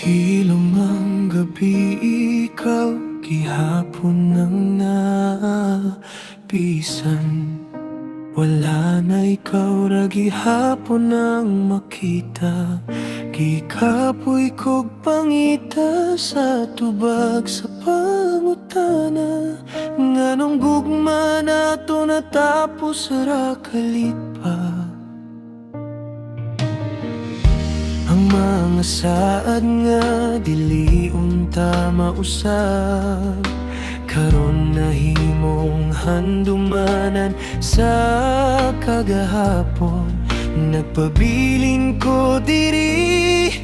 Hilom ang gabi, ikaw gihapon nang napisan. Wala na ikaw ra gihapon nang makita. Gikapoy kog pangita sa tubag sa pangutana. Nganong gugma nato natapos ra kalit pa. Ang mga saad nga dili unta mausab, karon nahimong handumanan sa kagahapon. Nagpabilin ko diri,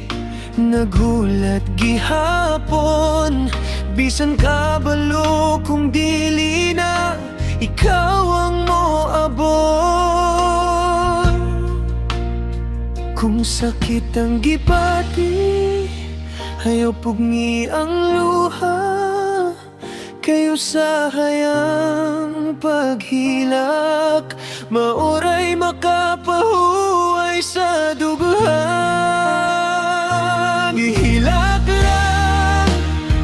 nagulat gihapon. Bisan kabalo kung dili na ikaw ang moabot. Kung sakit ang gipati, ayaw pugni ang luha. Kayo sa hayang paghilak, mauray makapahuway sa duguhan. Gihilak lang,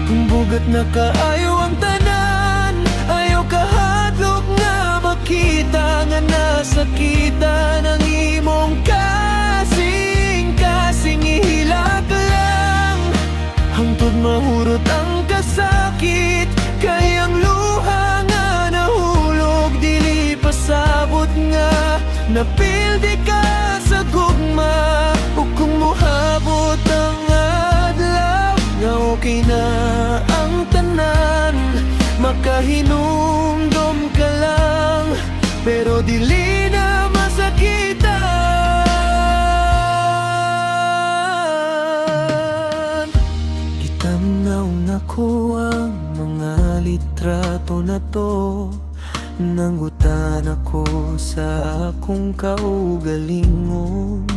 kung bugat na kaayo ang tanan. Ayaw kahadlok nga makita nga nasakita ng imong kasing ihilak lang, hangtod mahurot ang kasakit. Kayang luha nga nahulog, dili pasabot nga napildi ka sa gugma. O kung mohabot ang adlaw nga okay na ang tanan, makahinumdom ka lang pero dili na masakitan. Itanaw na ko ang mga litrato na to, nanggutan ako sa akong kaugalingon.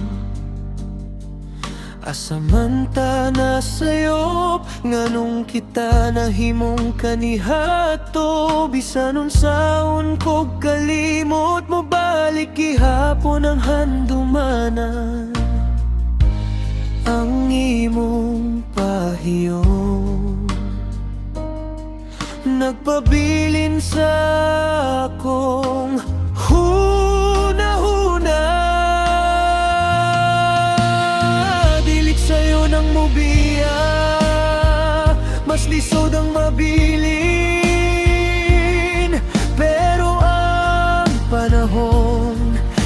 Asamanta na sayop, nganong kita nahimong kanihato. Bisan unsaon kog kalimot mo balik gihapon ang handumanan. Ang imong pahiyon nagpabilin sa akong huna-huna. Dilit sa'yo ng mubiya, mas lisod ang mabilin. Pero ang panahon,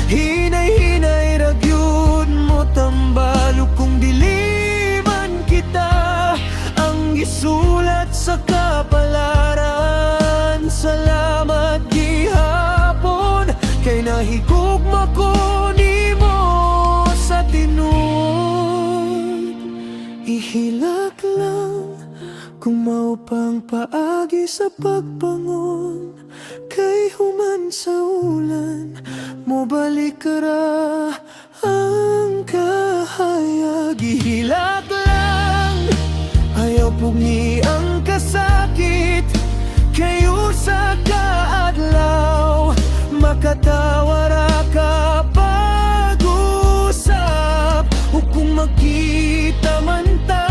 hinay-hinay ragyod mo tambalo. Kung dili man kita ang gisulat sa kapalaran, salamat gihapon kay nahigugma ko nimo sa tinud. Ihilak lang kung mao pang paagi sa pagbangon, kay human sa ulan mo balik ra ang kahayag. Ihilak lang, ayaw pugni ang kasakit. Kayo sa kaadlaw, makatawara ka pag-usap. O kung magkita man ta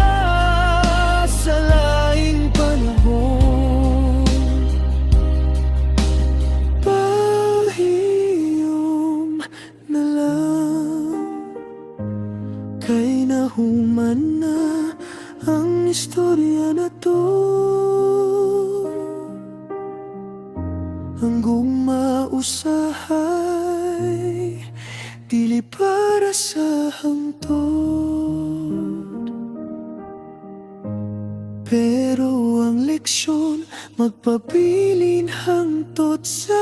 sa laing panahon, pahiyom na lang, kay nahuman na ang istorya na to. Hanggang mausahay, dili para sa hangtod. Pero ang leksyon magpabilin hangtod sa